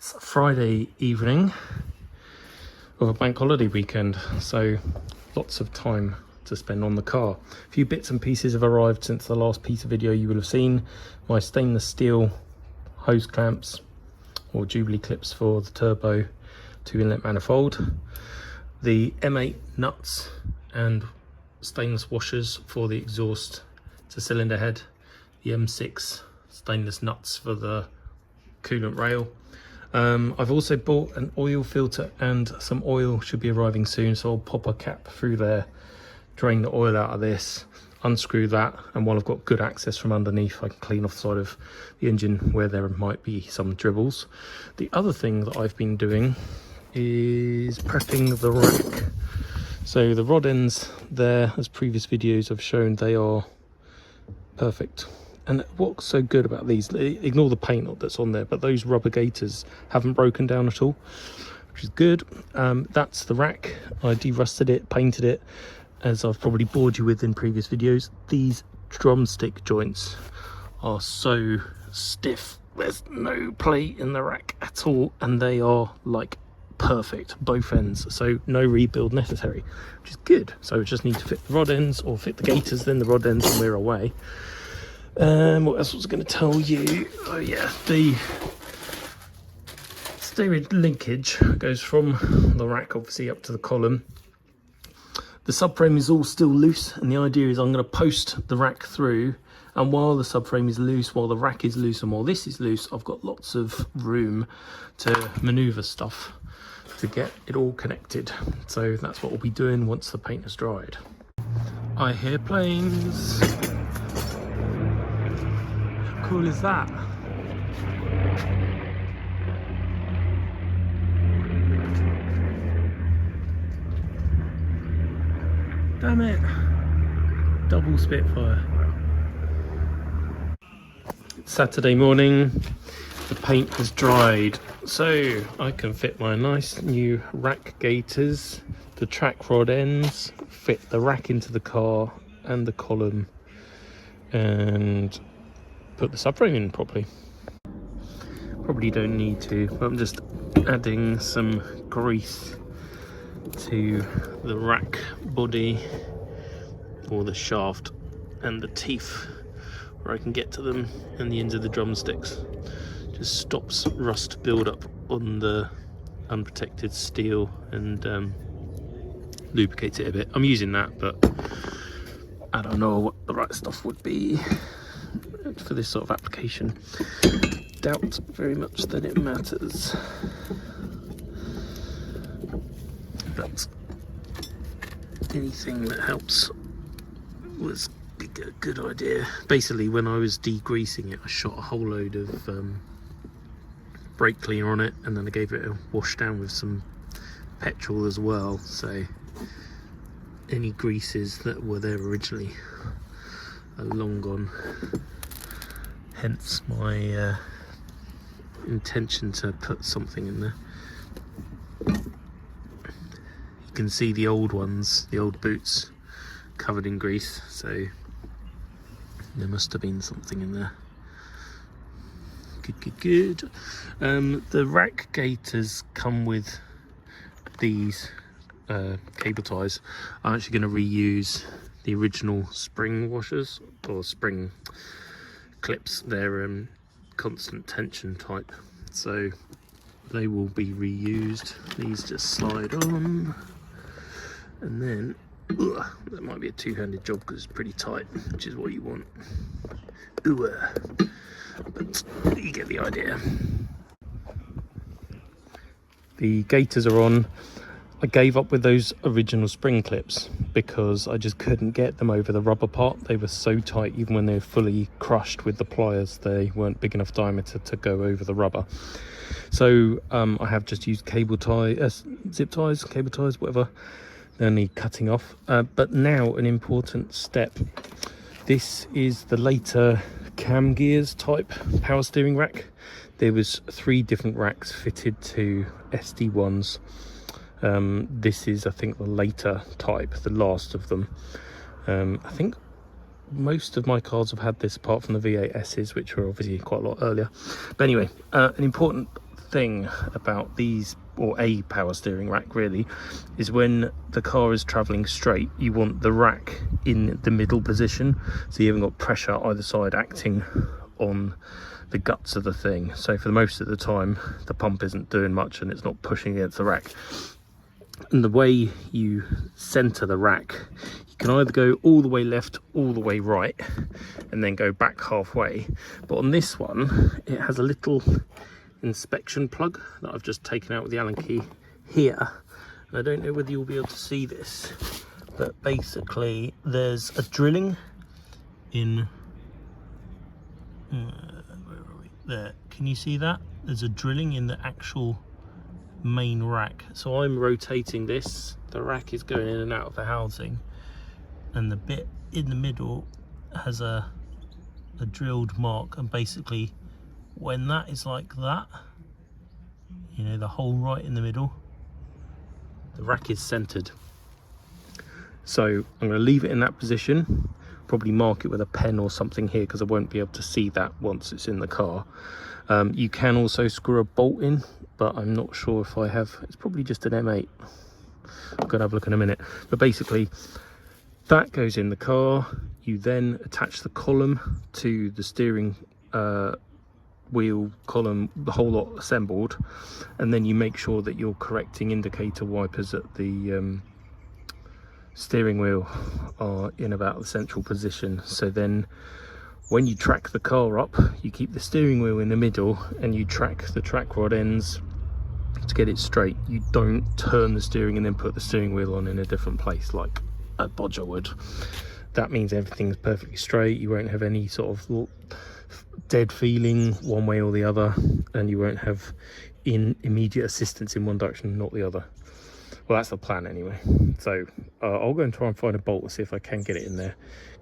It's Friday evening of a bank holiday weekend, so lots of time to spend on the car. A few bits and pieces have arrived since the last piece of video you will have seen. My stainless steel hose clamps or Jubilee clips for the turbo 2-inlet manifold, the M8 nuts and stainless washers for the exhaust to cylinder head, the M6 stainless nuts for the coolant rail. I've also bought an oil filter and some oil should be arriving soon, so I'll pop a cap through there, drain the oil out of this, unscrew that, and while I've got good access from underneath I can clean off the side of the engine where there might be some dribbles. The other thing that I've been doing is prepping the rack. So the rod ends there, as previous videos have shown, they are perfect. And what's so good about these, ignore the paint that's on there, but those rubber gaiters haven't broken down at all, which is good. That's the rack. I de-rusted it, painted it, as I've probably bored you with in previous videos. These drumstick joints are so stiff. There's no play in the rack at all, and they are like perfect, both ends, so no rebuild necessary, which is good. So we just need to fit the rod ends, or fit the gaiters, then the rod ends, and we're away. What else was I going to tell you? Oh yeah, the steering linkage goes from the rack obviously up to the column. The subframe is all still loose, and the idea is I'm going to post the rack through, and while the subframe is loose, while the rack is loose, and while this is loose, I've got lots of room to manoeuvre stuff to get it all connected. So that's what we'll be doing once the paint has dried. I hear planes. How cool is that? Damn it! Double Spitfire. It's Saturday morning. The paint has dried, so I can fit my nice new rack gaiters, the track rod ends, fit the rack into the car and the column, and put the subframe in properly. Probably don't need to, but I'm just adding some grease to the rack body, or the shaft and the teeth, where I can get to them, and the ends of the drumsticks. Just stops rust build up on the unprotected steel, and lubricates it a bit. I'm using that, but I don't know what the right stuff would be for this sort of application. Doubt very much that it matters, but anything that helps was a good idea. Basically, when I was degreasing it, I shot a whole load of brake cleaner on it, and then I gave it a wash down with some petrol as well, so any greases that were there originally are long gone. Hence my intention to put something in there. You can see the old ones, the old boots, covered in grease, so there must have been something in there. Good. The rack gaiters come with these cable ties. I'm actually going to reuse the original spring washers, or spring clips. They're constant tension type, so they will be reused. These just slide on, and then that might be a two-handed job because it's pretty tight, which is what you want. But you get the idea. The gaiters are on. I gave up with those original spring clips because I just couldn't get them over the rubber part. They were so tight, even when they were fully crushed with the pliers, they weren't big enough diameter to go over the rubber. So I have just used cable tie, zip ties, cable ties, whatever. They need cutting off. But now an important step. This is the later cam gears type power steering rack. There was 3 different racks fitted to SD1s. This is, I think, the later type, the last of them. I think most of my cars have had this, apart from the V8Ss, which were obviously quite a lot earlier. But anyway, an important thing about these, or a power steering rack really, is when the car is traveling straight, you want the rack in the middle position, so you haven't got pressure either side acting on the guts of the thing. So for most of the time the pump isn't doing much and it's not pushing against the rack. And the way you center the rack, you can either go all the way left, all the way right, and then go back halfway. But on this one, it has a little inspection plug that I've just taken out with the Allen key here. And I don't know whether you'll be able to see this, but basically there's a drilling in, where are we? There, can you see that? There's a drilling in the actual main rack. So I'm rotating this, the rack is going in and out of the housing, and the bit in the middle has a drilled mark, and basically when that is like that, you know, the hole right in the middle, the rack is centered. So I'm going to leave it in that position, probably mark it with a pen or something here because I won't be able to see that once it's in the car. You can also screw a bolt in, but I'm not sure if I have. It's probably just an M8. I'm going to have a look in a minute. But basically that goes in the car. You then attach the column to the steering wheel column, the whole lot assembled, and then you make sure that your correcting indicator wipers at the steering wheel are in about the central position. So then when you track the car up, you keep the steering wheel in the middle and you track the track rod ends to get it straight. You don't turn the steering and then put the steering wheel on in a different place like a bodger would. That means everything's perfectly straight. You won't have any sort of dead feeling one way or the other, and you won't have immediate assistance in one direction, not the other. Well, that's the plan anyway. So I'll go and try and find a bolt to see if I can get it in there,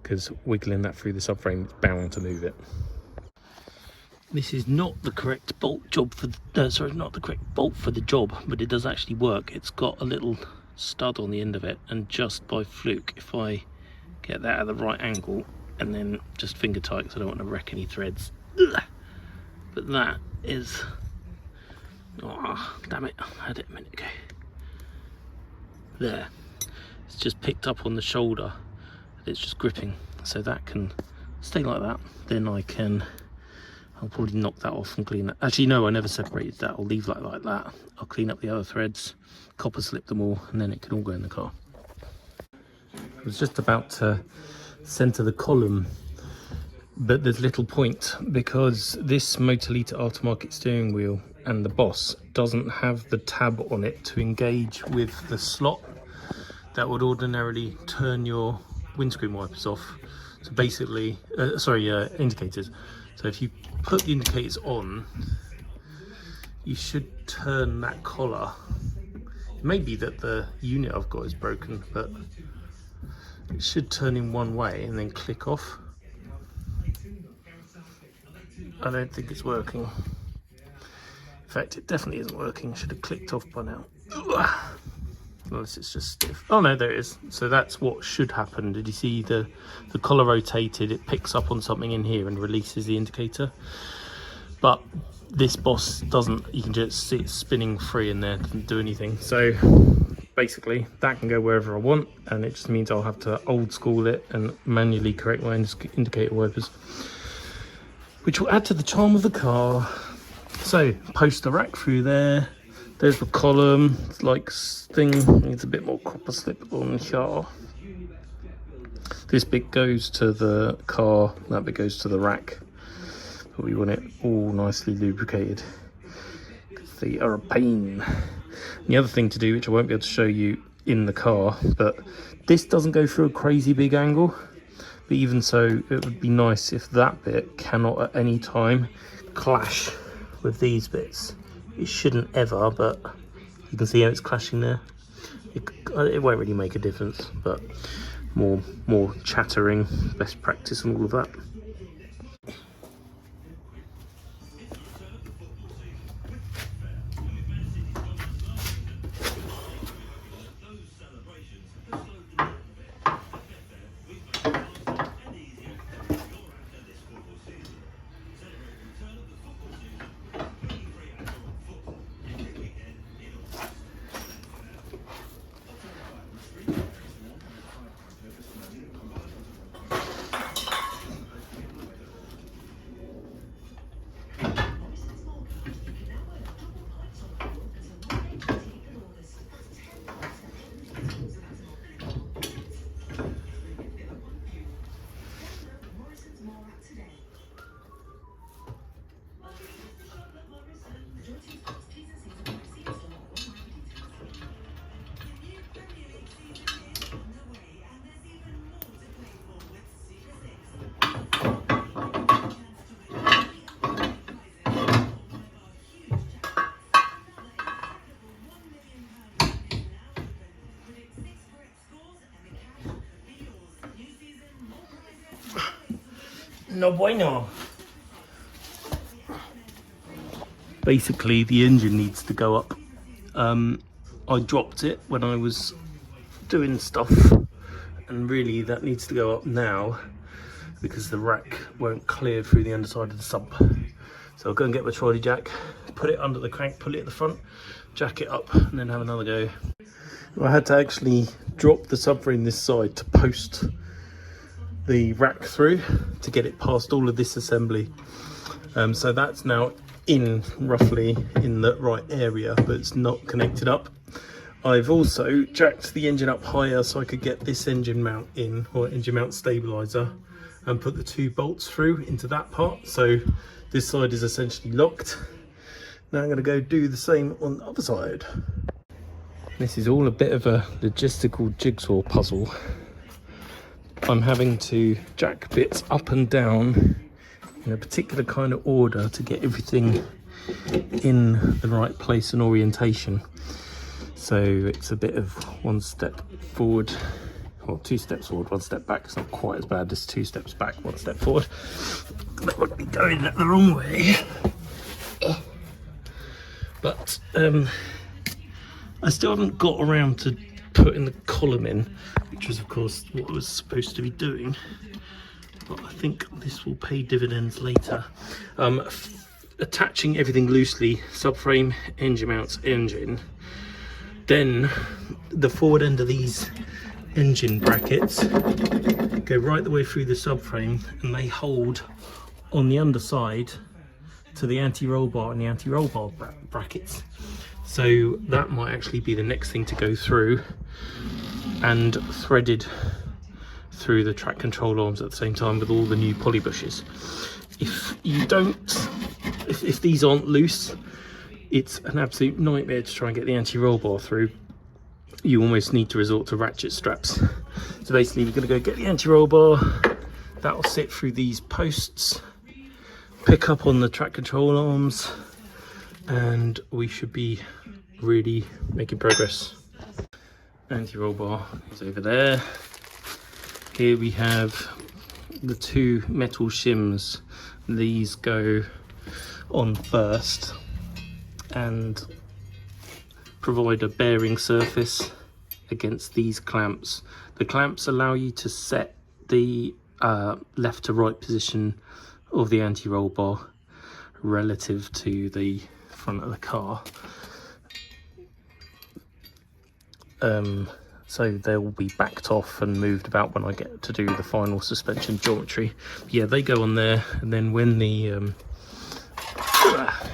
because wiggling that through the subframe, it's bound to move it. This is not the correct bolt job for not the correct bolt for the job, but it does actually work. It's got a little stud on the end of it, and just by fluke, if I get that at the right angle and then just finger tight because I don't want to wreck any threads. Ugh. But that is, oh damn it, I had it a minute ago. There, it's just picked up on the shoulder, it's just gripping, so that can stay like that. Then I'll probably knock that off and clean that. Actually no, I never separated that. I'll leave that like that. I'll clean up the other threads, copper slip them all, and then it can all go in the car. I was just about to center the column, but there's little point, because this Motorlita aftermarket steering wheel and the Boss doesn't have the tab on it to engage with the slot that would ordinarily turn your windscreen wipers off. So basically, indicators. So if you put the indicators on, you should turn that collar. It may be that the unit I've got is broken, but it should turn in one way and then click off. I don't think it's working. In fact, it definitely isn't working. Should have clicked off by now. Unless it's just stiff. Oh no, there it is. So that's what should happen. Did you see the collar rotated? It picks up on something in here and releases the indicator. But this Boss doesn't. You can just see it spinning free in there. Doesn't do anything. So basically that can go wherever I want, and it just means I'll have to old school it and manually correct my indicator wipers, which will add to the charm of the car. So post the rack through there. There's the column, it's like thing, needs a bit more copper slip on here. This bit goes to the car, that bit goes to the rack. But we want it all nicely lubricated, because they are a pain. And the other thing to do, which I won't be able to show you in the car, but this doesn't go through a crazy big angle. But even so, it would be nice if that bit cannot at any time clash with these bits. It shouldn't ever, but you can see how it's clashing there. It won't really make a difference, but more chattering, best practice and all of that. No bueno. Basically, the engine needs to go up. I dropped it when I was doing stuff, and really that needs to go up now because the rack won't clear through the underside of the sump. So I'll go and get my trolley jack, put it under the crank pulley at the front, jack it up, and then have another go. I had to actually drop the subframe this side to post the rack through to get it past all of this assembly. So that's now in roughly in the right area, but it's not connected up. I've also jacked the engine up higher so I could get this engine mount in, or engine mount stabilizer, and put the 2 bolts through into that part. So this side is essentially locked. Now I'm going to go do the same on the other side. This is all a bit of a logistical jigsaw puzzle. I'm having to jack bits up and down in a particular kind of order to get everything in the right place and orientation. So it's a bit of 1 step forward, or 2 steps forward, 1 step back. It's not quite as bad as 2 steps back, 1 step forward. That would be going the wrong way. But I still haven't got around to putting the column in, which was of course what I was supposed to be doing. But I think this will pay dividends later. Attaching everything loosely, subframe, engine mounts, engine. Then the forward end of these engine brackets go right the way through the subframe, and they hold on the underside to the anti-roll bar and the anti-roll bar brackets. So that might actually be the next thing to go through, and threaded through the track control arms at the same time with all the new poly bushes. If you don't, if these aren't loose, it's an absolute nightmare to try and get the anti-roll bar through. You almost need to resort to ratchet straps. So basically we're going to go get the anti-roll bar, that'll sit through these posts, pick up on the track control arms, and we should be really making progress. Anti-roll bar is over there. Here we have the 2 metal shims. These go on first and provide a bearing surface against these clamps. The clamps allow you to set the left to right position of the anti-roll bar relative to the front of the car. So they'll be backed off and moved about when I get to do the final suspension geometry. Yeah, they go on there, and then when the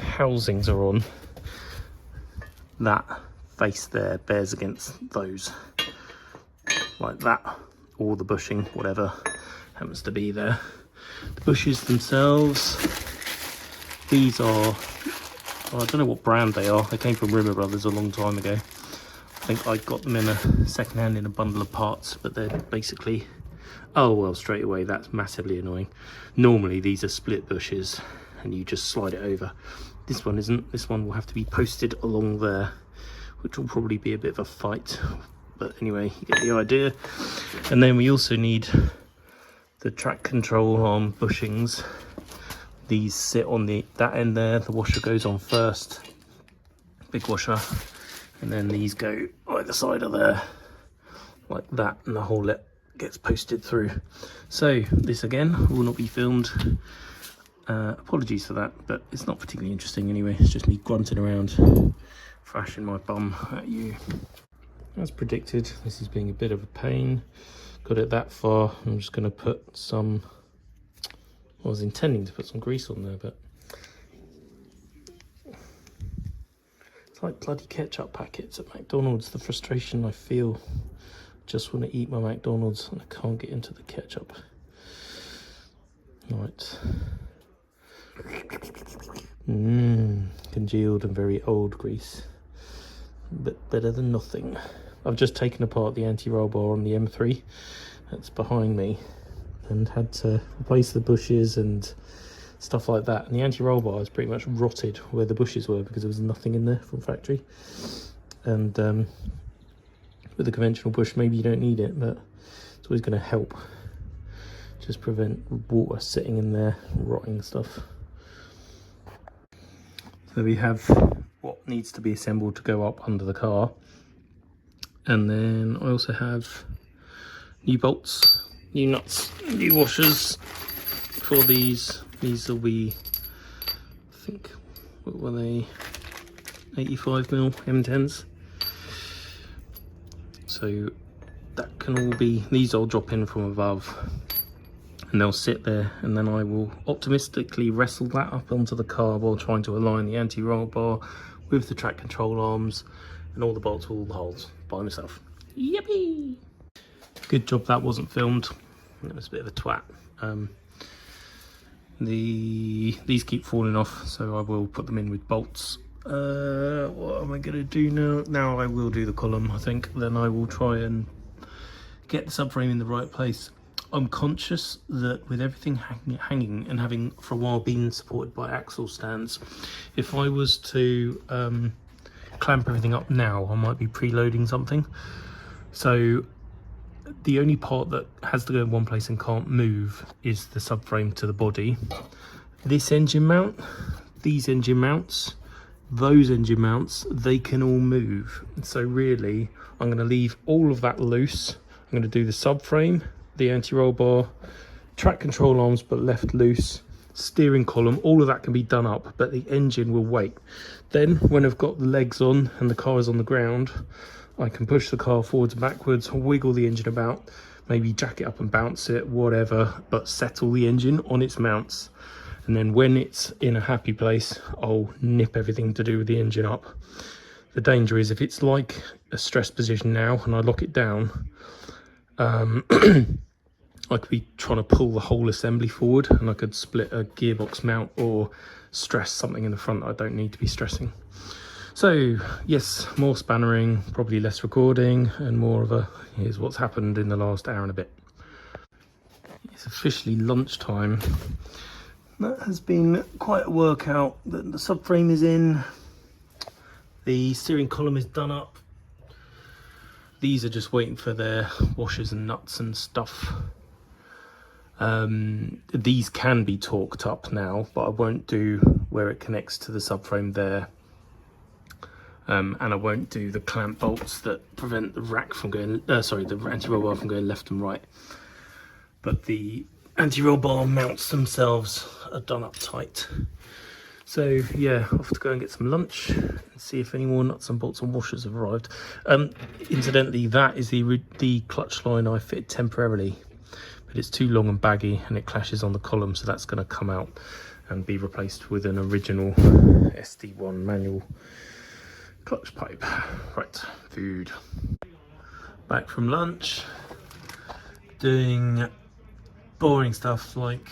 housings are on, that face there bears against those, like that, or the bushing, whatever happens to be there. The bushes themselves, these are, I don't know what brand they are. They came from Rimmer Brothers a long time ago. I think I got them in a second-hand in a bundle of parts, but they're basically, oh well, straight away that's massively annoying. Normally these are split bushes and you just slide it over. This one isn't. This one will have to be posted along there, which will probably be a bit of a fight, but anyway, you get the idea. And then we also need the track control arm bushings. These sit on that end there. The washer goes on first, big washer, and then these go either side of there like that, and the whole gets posted through. So this again will not be filmed. Apologies for that, but it's not particularly interesting anyway. It's just me grunting around, thrashing my bum at you. As predicted, this is being a bit of a pain. Got it that far. I'm just going to put some, I was intending to put some grease on there, but it's like bloody ketchup packets at McDonald's. The frustration I feel. Just want to eat my McDonald's and I can't get into the ketchup. Right. Congealed and very old grease. But better than nothing. I've just taken apart the anti-roll bar on the M3 that's behind me and had to replace the bushes and stuff like that. And the anti-roll bar is pretty much rotted where the bushes were because there was nothing in there from factory. And with a conventional bush, maybe you don't need it, but it's always going to help just prevent water sitting in there, rotting stuff. So we have what needs to be assembled to go up under the car. And then I also have new bolts, new nuts, new washers for these. These will be, I think, what were they? 85mm M10s. So that can all be, these I'll drop in from above and they'll sit there, and then I will optimistically wrestle that up onto the car while trying to align the anti-roll bar with the track control arms and all the bolts with all the holes by myself. Yippee! Good job that wasn't filmed. That was a bit of a twat. These keep falling off, so I will put them in with bolts. What am I going to do now? Now I will do the column, I think. Then I will try and get the subframe in the right place. I'm conscious that with everything hanging and having for a while been supported by axle stands, if I was to clamp everything up now, I might be preloading something. So the only part that has to go in one place and can't move is the subframe to the body. This engine mount, these engine mounts, those engine mounts, they can all move. So really, I'm going to leave all of that loose. I'm going to do the subframe, the anti-roll bar, track control arms but left loose, steering column, all of that can be done up, but the engine will wait. Then when I've got the legs on and the car is on the ground, I can push the car forwards and backwards, wiggle the engine about, maybe jack it up and bounce it, whatever, but settle the engine on its mounts. And then when it's in a happy place, I'll nip everything to do with the engine up. The danger is if it's like a stress position now and I lock it down, I could be trying to pull the whole assembly forward and I could split a gearbox mount or stress something in the front I don't need to be stressing. So yes, more spannering, probably less recording, and more of a here's what's happened in the last hour and a bit. It's officially lunchtime. That has been quite a workout. The subframe is in, the steering column is done up. These are just waiting for their washers and nuts and stuff. These can be torqued up now, but I won't do where it connects to the subframe there. And I won't do the clamp bolts that prevent the rack from going, the anti-roll bar from going left and right. But the anti-roll bar mounts themselves are done up tight. So yeah, off to go and get some lunch and see if any more nuts and bolts and washers have arrived. Incidentally, that is the clutch line I fitted temporarily, but it's too long and baggy and it clashes on the column, so that's going to come out and be replaced with an original SD1 manual clutch pipe. Right, food. Back from lunch, doing boring stuff like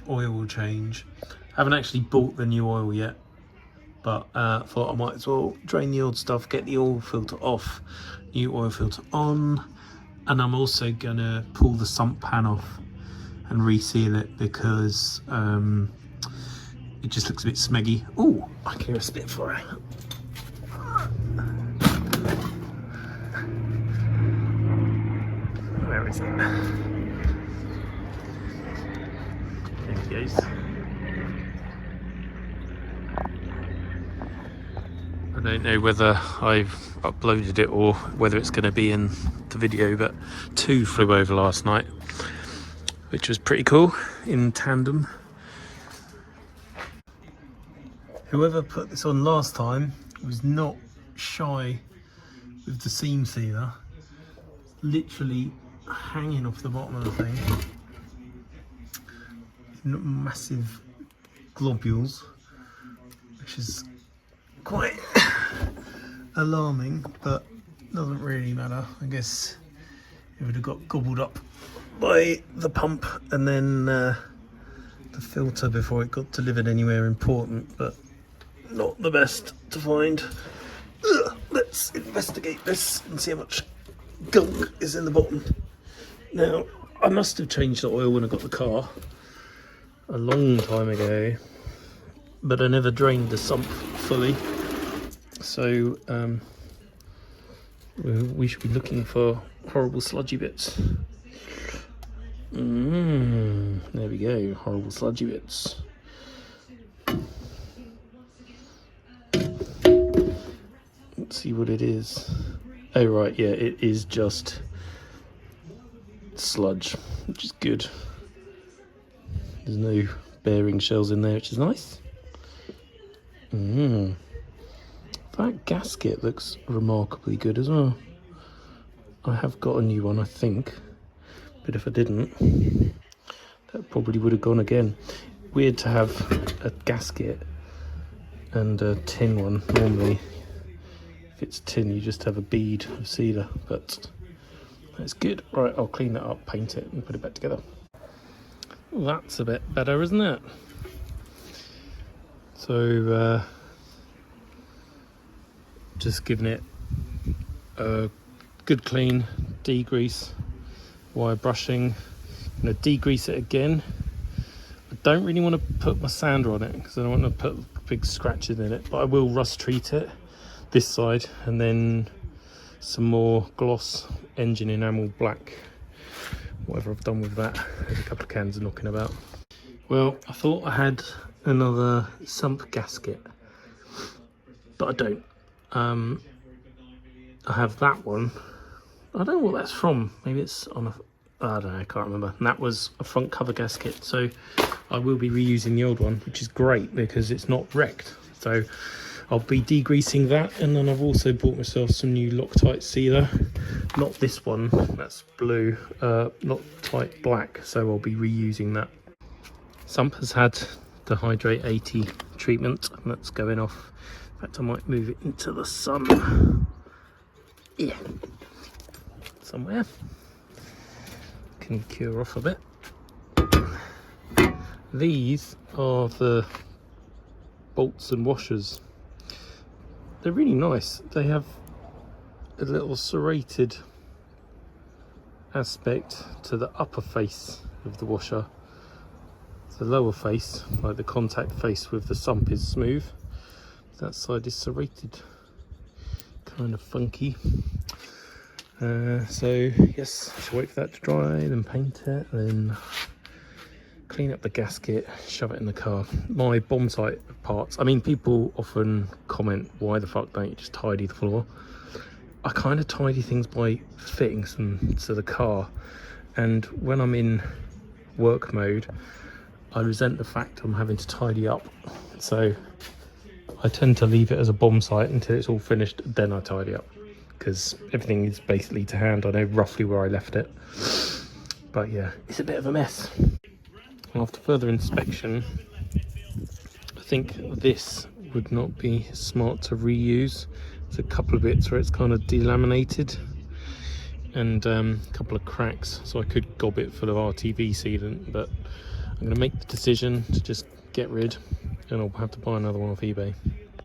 oil change. Haven't actually bought the new oil yet, but thought I might as well drain the old stuff, get the oil filter off, new oil filter on, and I'm also gonna pull the sump pan off and reseal it because it just looks a bit smeggy. Oh, I can hear a Spitfire. Where is it? There he goes. I don't know whether I've uploaded it or whether it's going to be in the video, but two flew over last night, which was pretty cool, in tandem. Whoever put this on last time was not shy with the seam sealer, literally hanging off the bottom of the thing. Massive globules, which is quite alarming, but doesn't really matter. I guess it would have got gobbled up by the pump and then the filter before it got delivered anywhere important, but not the best to find. Let's investigate this and see how much gunk is in the bottom. Now, I must have changed the oil when I got the car a long time ago, but I never drained the sump fully, so we should be looking for horrible sludgy bits. There we go, horrible sludgy bits. Let's see what it is. Oh right, yeah, it is just sludge, which is good. There's no bearing shells in there, which is nice. That gasket looks remarkably good as well. I have got a new one, I think, but if I didn't, that probably would have gone again. Weird to have a gasket and a tin one. Normally, if it's tin, you just have a bead of sealer, but that's good. Right, I'll clean that up, paint it, and put it back together. Well, that's a bit better, isn't it? So, just giving it a good clean, degrease, wire brushing. I'm going to degrease it again. I don't really want to put my sander on it because I don't want to put big scratches in it, but I will rust treat it this side, and then some more gloss engine enamel black, whatever I've done with that. There's a couple of cans knocking about. Well, I thought I had another sump gasket, but I don't. I have that one. I don't know what that's from. Maybe it's on a, I don't know, I can't remember. And that was a front cover gasket, so I will be reusing the old one, which is great because it's not wrecked. So I'll be degreasing that, and then I've also bought myself some new Loctite sealer. Not this one, that's blue, Loctite black, so I'll be reusing that. Sump has had the Hydrate 80 treatment, and that's going off. In fact, I might move it into the sun. Yeah, somewhere. Can cure off a bit. These are the bolts and washers. They're really nice. They have a little serrated aspect to the upper face of the washer. The lower face, like the contact face with the sump, is smooth. That side is serrated. Kind of funky. So yes, I shall wait for that to dry, then paint it, then clean up the gasket, shove it in the car. My bomb site parts, I mean, people often comment, why the fuck don't you just tidy the floor? I kind of tidy things by fitting some to the car, and when I'm in work mode, I resent the fact I'm having to tidy up. So I tend to leave it as a bomb site until it's all finished, then I tidy up, because everything is basically to hand. I know roughly where I left it, but yeah, it's a bit of a mess. After further inspection, I think this would not be smart to reuse. There's a couple of bits where it's kind of delaminated, and a couple of cracks, so I could gob it full of RTV sealant, but I'm going to make the decision to just get rid, and I'll have to buy another one off eBay.